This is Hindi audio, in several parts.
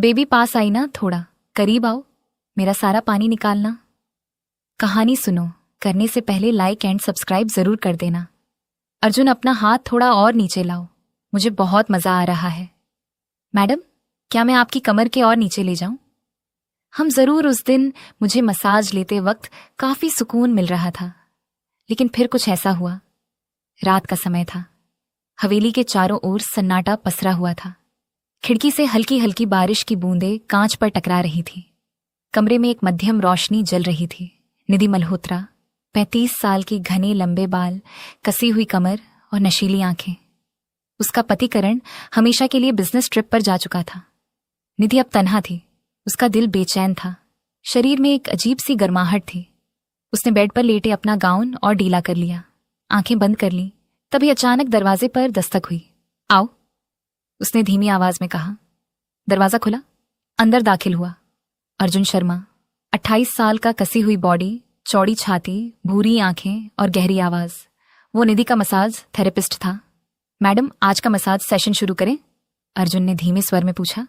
बेबी पास आई ना, थोड़ा करीब आओ, मेरा सारा पानी निकालना। कहानी सुनो, करने से पहले लाइक एंड सब्सक्राइब जरूर कर देना। अर्जुन अपना हाथ थोड़ा और नीचे लाओ, मुझे बहुत मजा आ रहा है। मैडम, क्या मैं आपकी कमर के और नीचे ले जाऊं? हम जरूर। उस दिन मुझे मसाज लेते वक्त काफी सुकून मिल रहा था, लेकिन फिर कुछ ऐसा हुआ। रात का समय था, हवेली के चारों ओर सन्नाटा पसरा हुआ था। खिड़की से हल्की हल्की बारिश की बूंदें कांच पर टकरा रही थी। कमरे में एक मध्यम रोशनी जल रही थी। निधि मल्होत्रा, 35 साल की, घने लंबे बाल, कसी हुई कमर और नशीली आंखें। उसका पति करण हमेशा के लिए बिजनेस ट्रिप पर जा चुका था। निधि अब तन्हा थी। उसका दिल बेचैन था, शरीर में एक अजीब सी गर्माहट थी। उसने बेड पर लेटे अपना गाउन और ढीला कर लिया, आंखें बंद कर ली। तभी अचानक दरवाजे पर दस्तक हुई। आओ, उसने धीमी आवाज में कहा। दरवाजा खुला, अंदर दाखिल हुआ अर्जुन शर्मा, 28 साल का, कसी हुई बॉडी, चौड़ी छाती, भूरी आंखें और गहरी आवाज। वो निधि का मसाज थेरेपिस्ट था। मैडम, आज का मसाज सेशन शुरू करें? अर्जुन ने धीमे स्वर में पूछा।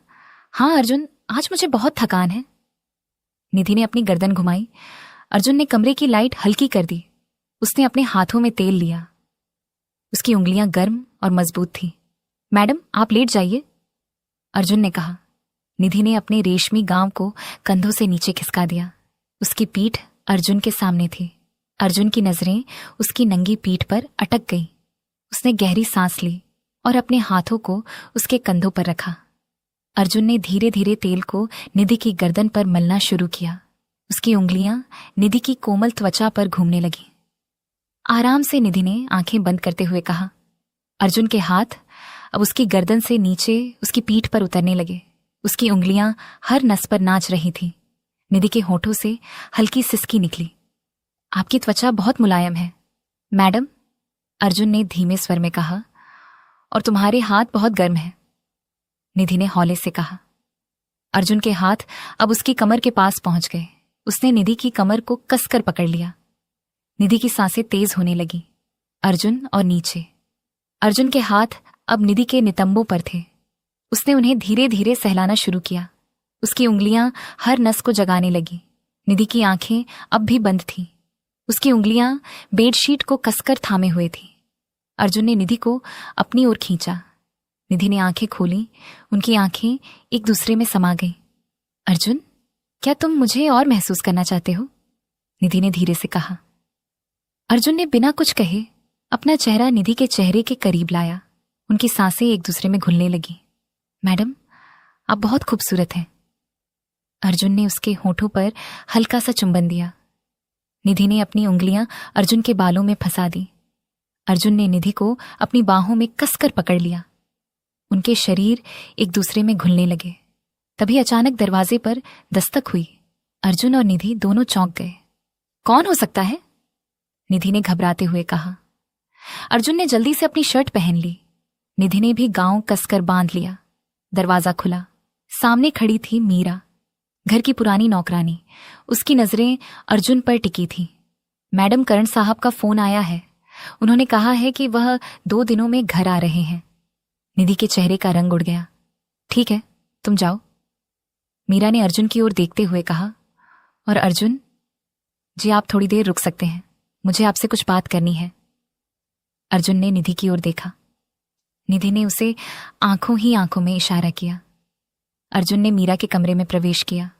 हाँ अर्जुन, आज मुझे बहुत थकान है। निधि ने अपनी गर्दन घुमाई। अर्जुन ने कमरे की लाइट हल्की कर दी। उसने अपने हाथों में तेल लिया। उसकी उंगलियां गर्म और मजबूत थीं। मैडम, आप लेट जाइए, अर्जुन ने कहा। निधि ने अपने रेशमी गांव को कंधों से नीचे खिसका दिया। उसकी पीठ अर्जुन के सामने थी। अर्जुन की नजरें उसकी नंगी पीठ पर अटक गईं। उसने गहरी सांस ली और अपने हाथों को उसके कंधों पर रखा। अर्जुन ने धीरे धीरे तेल को निधि की गर्दन पर मलना शुरू किया। उसकी उंगलियां निधि की कोमल त्वचा पर घूमने लगी। आराम से, निधि ने आंखें बंद करते हुए कहा। अर्जुन के हाथ अब उसकी गर्दन से नीचे उसकी पीठ पर उतरने लगे। उसकी उंगलियां हर नस पर नाच रही थीं। निधि के होठों से हल्की सिसकी निकली। आपकी त्वचा बहुत मुलायम है मैडम, अर्जुन ने धीमे स्वर में कहा, और तुम्हारे हाथ बहुत गर्म हैं, निधि ने हौले से कहा। अर्जुन के हाथ अब उसकी कमर के पास पहुंच गए। उसने निधि की कमर को कसकर पकड़ लिया। निधि की सांसें तेज होने लगी। अर्जुन और नीचे। अर्जुन के हाथ अब निधि के नितंबों पर थे। उसने उन्हें धीरे धीरे सहलाना शुरू किया। उसकी उंगलियां हर नस को जगाने लगी। निधि की आंखें अब भी बंद थीं। उसकी उंगलियां बेडशीट को कसकर थामे हुए थीं। अर्जुन ने निधि को अपनी ओर खींचा। निधि ने आंखें खोली। उनकी आंखें एक दूसरे में समा गईं। अर्जुन, क्या तुम मुझे और महसूस करना चाहते हो? निधि ने धीरे से कहा। अर्जुन ने बिना कुछ कहे अपना चेहरा निधि के चेहरे के करीब लाया। उनकी सांसें एक दूसरे में घुलने लगी। मैडम, आप बहुत खूबसूरत हैं। अर्जुन ने उसके होठों पर हल्का सा चुंबन दिया। निधि ने अपनी उंगलियां अर्जुन के बालों में फंसा दी। अर्जुन ने निधि को अपनी बाहों में कसकर पकड़ लिया। उनके शरीर एक दूसरे में घुलने लगे। तभी अचानक दरवाजे पर दस्तक हुई। अर्जुन और निधि दोनों चौंक गए। कौन हो सकता है? निधि ने घबराते हुए कहा। अर्जुन ने जल्दी से अपनी शर्ट पहन ली। निधि ने भी गांव कसकर बांध लिया। दरवाजा खुला। सामने खड़ी थी मीरा, घर की पुरानी नौकरानी। उसकी नजरें अर्जुन पर टिकी थीं। मैडम, करण साहब का फोन आया है। उन्होंने कहा है कि वह 2 दिनों में घर आ रहे हैं। निधि के चेहरे का रंग उड़ गया। ठीक है, तुम जाओ, मीरा ने अर्जुन की ओर देखते हुए कहा। और अर्जुन जी, आप थोड़ी देर रुक सकते हैं, मुझे आपसे कुछ बात करनी है। अर्जुन ने निधि की ओर देखा। निधि ने उसे आंखों ही आंखों में इशारा किया। अर्जुन ने मीरा के कमरे में प्रवेश किया।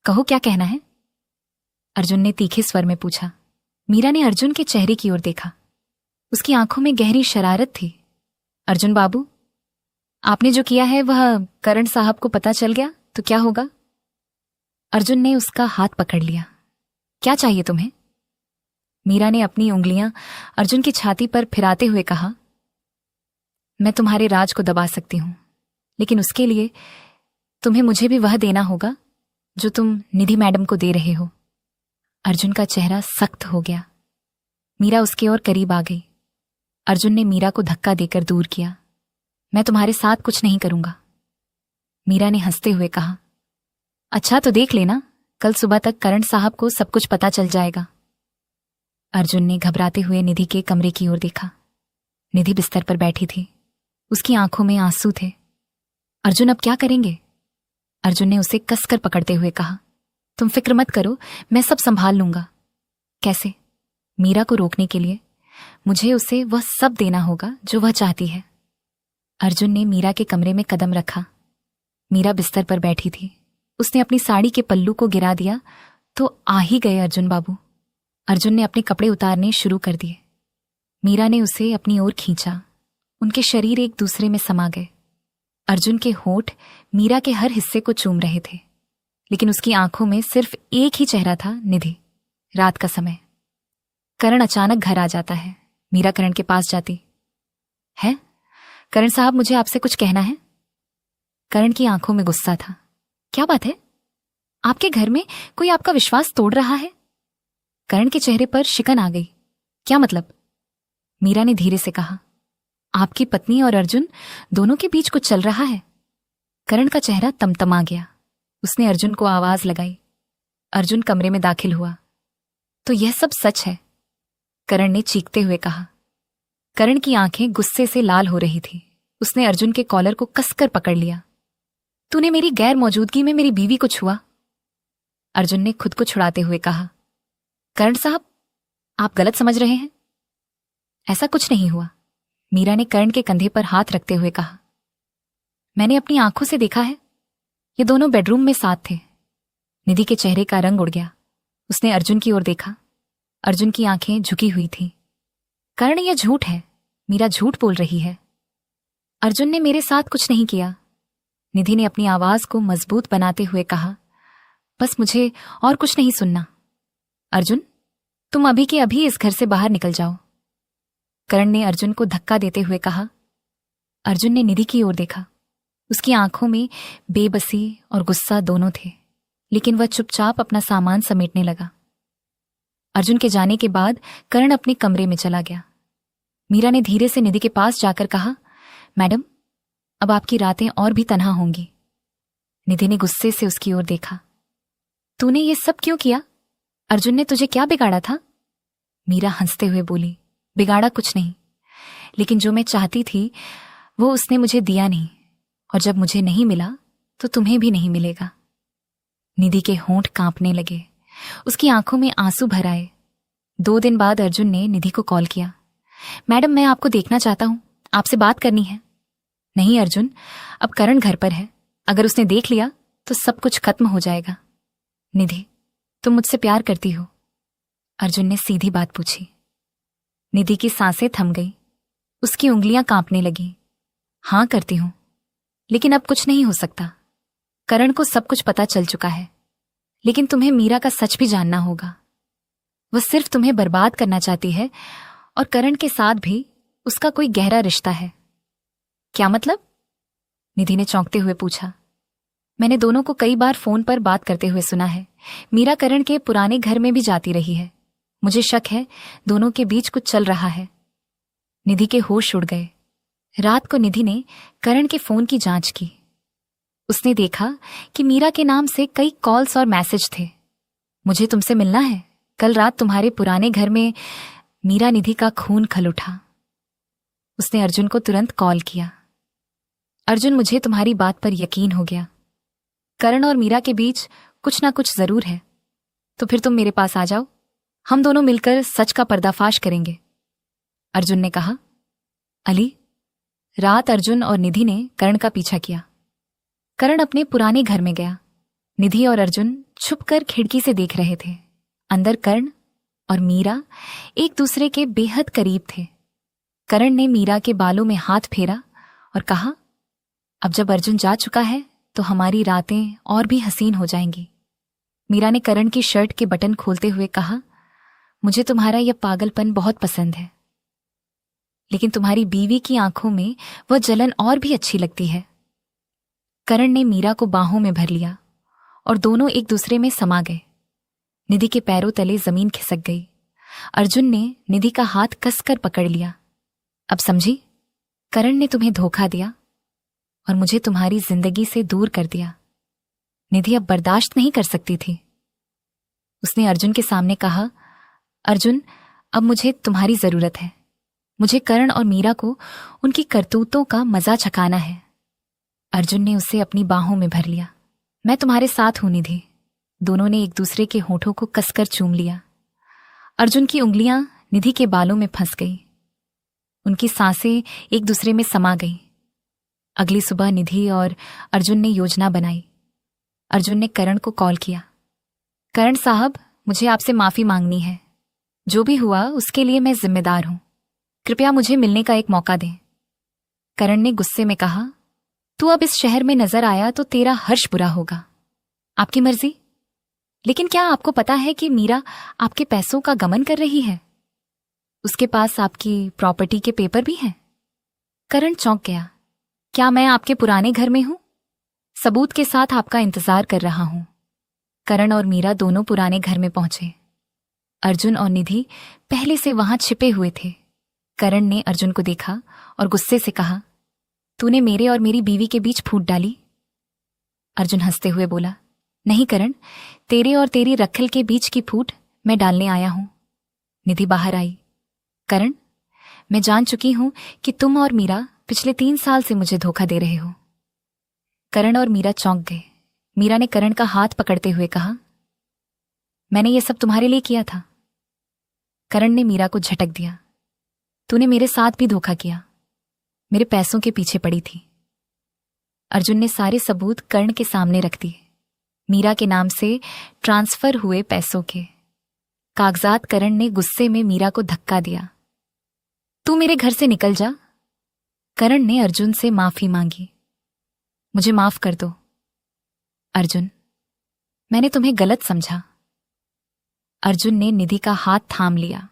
कहो, क्या कहना है? अर्जुन ने तीखे स्वर में पूछा। मीरा ने अर्जुन के चेहरे की ओर देखा। उसकी आंखों में गहरी शरारत थी। अर्जुन बाबू, आपने जो किया है वह करण साहब को पता चल गया तो क्या होगा? अर्जुन ने उसका हाथ पकड़ लिया। क्या चाहिए तुम्हें? मीरा ने अपनी उंगलियां अर्जुन की छाती पर फिराते हुए कहा। मैं तुम्हारे राज को दबा सकती हूं, लेकिन उसके लिए तुम्हें मुझे भी वह देना होगा जो तुम निधि मैडम को दे रहे हो। अर्जुन का चेहरा सख्त हो गया। मीरा उसके और करीब आ गई। अर्जुन ने मीरा को धक्का देकर दूर किया। मैं तुम्हारे साथ कुछ नहीं करूंगा, मीरा ने हंसते हुए कहा। अच्छा तो देख लेना, कल सुबह तक करण साहब को सब कुछ पता चल जाएगा। अर्जुन ने घबराते हुए निधि के कमरे की ओर देखा। निधि बिस्तर पर बैठी थी। उसकी आंखों में आंसू थे। अर्जुन, अब क्या करेंगे? अर्जुन ने उसे कसकर पकड़ते हुए कहा, तुम फिक्र मत करो, मैं सब संभाल लूंगा। कैसे? मीरा को रोकने के लिए मुझे उसे वह सब देना होगा जो वह चाहती है। अर्जुन ने मीरा के कमरे में कदम रखा। मीरा बिस्तर पर बैठी थी। उसने अपनी साड़ी के पल्लू को गिरा दिया तो आ ही गए अर्जुन बाबू। अर्जुन ने अपने कपड़े उतारने शुरू कर दिए। मीरा ने उसे अपनी ओर खींचा। उनके शरीर एक दूसरे में समा गए। अर्जुन के होंठ मीरा के हर हिस्से को चूम रहे थे, लेकिन उसकी आंखों में सिर्फ एक ही चेहरा था, निधि। रात का समय। करण अचानक घर आ जाता है। मीरा करण के पास जाती है। करण साहब, मुझे आपसे कुछ कहना है। करण की आंखों में गुस्सा था। क्या बात है? आपके घर में कोई आपका विश्वास तोड़ रहा है? करण के चेहरे पर शिकन आ गई। क्या मतलब? मीरा ने धीरे से कहा, आपकी पत्नी और अर्जुन दोनों के बीच कुछ चल रहा है। करण का चेहरा तमतमा गया। उसने अर्जुन को आवाज लगाई। अर्जुन कमरे में दाखिल हुआ। तो यह सब सच है? करण ने चीखते हुए कहा। करण की आंखें गुस्से से लाल हो रही थी। उसने अर्जुन के कॉलर को कसकर पकड़ लिया। तूने मेरी गैर मौजूदगी में मेरी बीवी को छुआ। अर्जुन ने खुद को छुड़ाते हुए कहा, करण साहब, आप गलत समझ रहे हैं। ऐसा कुछ नहीं हुआ। मीरा ने करण के कंधे पर हाथ रखते हुए कहा, मैंने अपनी आंखों से देखा है। ये दोनों बेडरूम में साथ थे। निधि के चेहरे का रंग उड़ गया। उसने अर्जुन की ओर देखा। अर्जुन की आंखें झुकी हुई थीं। करण, यह झूठ है। मीरा झूठ बोल रही है। अर्जुन ने मेरे साथ कुछ नहीं किया। निधि ने अपनी आवाज को मजबूत बनाते हुए कहा, बस मुझे और कुछ नहीं सुनना। अर्जुन, तुम अभी के अभी इस घर से बाहर निकल जाओ। करण ने अर्जुन को धक्का देते हुए कहा। अर्जुन ने निधि की ओर देखा। उसकी आंखों में बेबसी और गुस्सा दोनों थे, लेकिन वह चुपचाप अपना सामान समेटने लगा। अर्जुन के जाने के बाद करण अपने कमरे में चला गया। मीरा ने धीरे से निधि के पास जाकर कहा, मैडम, अब आपकी रातें और भी तन्हा होंगी। निधि ने गुस्से से उसकी ओर देखा। तूने ये सब क्यों किया? अर्जुन ने तुझे क्या बिगाड़ा था? मीरा हंसते हुए बोली, बिगाड़ा कुछ नहीं, लेकिन जो मैं चाहती थी वो उसने मुझे दिया नहीं, और जब मुझे नहीं मिला तो तुम्हें भी नहीं मिलेगा। निधि के होंठ कांपने लगे। उसकी आंखों में आंसू भर आए। 2 दिन बाद अर्जुन ने निधि को कॉल किया। मैडम, मैं आपको देखना चाहता हूं, आपसे बात करनी है। नहीं अर्जुन, अब करण घर पर है। अगर उसने देख लिया तो सब कुछ खत्म हो जाएगा। निधि, तुम मुझसे प्यार करती हो? अर्जुन ने सीधी बात पूछी। निधि की सांसें थम गई। उसकी उंगलियां कांपने लगीं। हां, करती हूं, लेकिन अब कुछ नहीं हो सकता। करण को सब कुछ पता चल चुका है, लेकिन तुम्हें मीरा का सच भी जानना होगा। वह सिर्फ तुम्हें बर्बाद करना चाहती है, और करण के साथ भी उसका कोई गहरा रिश्ता है। क्या मतलब? निधि ने चौंकते हुए पूछा। मैंने दोनों को कई बार फोन पर बात करते हुए सुना है। मीरा करण के पुराने घर में भी जाती रही है। मुझे शक है दोनों के बीच कुछ चल रहा है। निधि के होश उड़ गए। रात को निधि ने करण के फोन की जांच की। उसने देखा कि मीरा के नाम से कई कॉल्स और मैसेज थे। मुझे तुमसे मिलना है। कल रात तुम्हारे पुराने घर में मीरा। निधि का खून खल उठा। उसने अर्जुन को तुरंत कॉल किया। अर्जुन, मुझे तुम्हारी बात पर यकीन हो गया। करण और मीरा के बीच कुछ ना कुछ जरूर है। तो फिर तुम मेरे पास आ जाओ, हम दोनों मिलकर सच का पर्दाफाश करेंगे। अर्जुन ने कहा। अली, रात अर्जुन और निधि ने करण का पीछा किया। करण अपने पुराने घर में गया। निधि और अर्जुन छुपकर खिड़की से देख रहे थे। अंदर करण और मीरा एक दूसरे के बेहद करीब थे। करण ने मीरा के बालों में हाथ फेरा और कहा, अब जब अर्जुन जा चुका है तो हमारी रातें और भी हसीन हो जाएंगी। मीरा ने करण की शर्ट के बटन खोलते हुए कहा, मुझे तुम्हारा यह पागलपन बहुत पसंद है, लेकिन तुम्हारी बीवी की आंखों में वह जलन और भी अच्छी लगती है। करण ने मीरा को बाहों में भर लिया और दोनों एक दूसरे में समा गए। निधि के पैरों तले जमीन खिसक गई। अर्जुन ने निधि का हाथ कसकर पकड़ लिया। अब समझी, करण ने तुम्हें धोखा दिया और मुझे तुम्हारी जिंदगी से दूर कर दिया। निधि अब बर्दाश्त नहीं कर सकती थी। उसने अर्जुन के सामने कहा, अर्जुन, अब मुझे तुम्हारी जरूरत है। मुझे करण और मीरा को उनकी करतूतों का मजा चखाना है। अर्जुन ने उसे अपनी बाहों में भर लिया। मैं तुम्हारे साथ हूं निधि। दोनों ने एक दूसरे के होठों को कसकर चूम लिया। अर्जुन की उंगलियां निधि के बालों में फंस गई। उनकी सांसें एक दूसरे में समा गईं। अगली सुबह निधि और अर्जुन ने योजना बनाई। अर्जुन ने करण को कॉल किया। करण साहब, मुझे आपसे माफी मांगनी है। जो भी हुआ उसके लिए मैं जिम्मेदार हूं। कृपया मुझे मिलने का एक मौका दें। करण ने गुस्से में कहा, तू अब इस शहर में नजर आया तो तेरा हर्ष बुरा होगा। आपकी मर्जी। लेकिन क्या आपको पता है कि मीरा आपके पैसों का गमन कर रही है? उसके पास आपकी प्रॉपर्टी के पेपर भी हैं। करण चौंक गया। क्या मैं आपके पुराने घर में हूं? सबूत के साथ आपका इंतजार कर रहा हूं। करण और मीरा दोनों पुराने घर में पहुंचे। अर्जुन और निधि पहले से वहां छिपे हुए थे। करण ने अर्जुन को देखा और गुस्से से कहा, तूने मेरे और मेरी बीवी के बीच फूट डाली। अर्जुन हंसते हुए बोला, नहीं करण, तेरे और तेरी रखल के बीच की फूट मैं डालने आया हूं। निधि बाहर आई। करण, मैं जान चुकी हूं कि तुम और मीरा पिछले 3 साल से मुझे धोखा दे रहे हो। करण और मीरा चौंक गए। मीरा ने करण का हाथ पकड़ते हुए कहा, मैंने ये सब तुम्हारे लिए किया था। करण ने मीरा को झटक दिया। तूने मेरे साथ भी धोखा किया। मेरे पैसों के पीछे पड़ी थी। अर्जुन ने सारे सबूत कर्ण के सामने रख दिए। मीरा के नाम से ट्रांसफर हुए पैसों के कागजात। करण ने गुस्से में मीरा को धक्का दिया। तू मेरे घर से निकल जा। करण ने अर्जुन से माफी मांगी। मुझे माफ कर दो अर्जुन, मैंने तुम्हें गलत समझा। अर्जुन ने निधि का हाथ थाम लिया।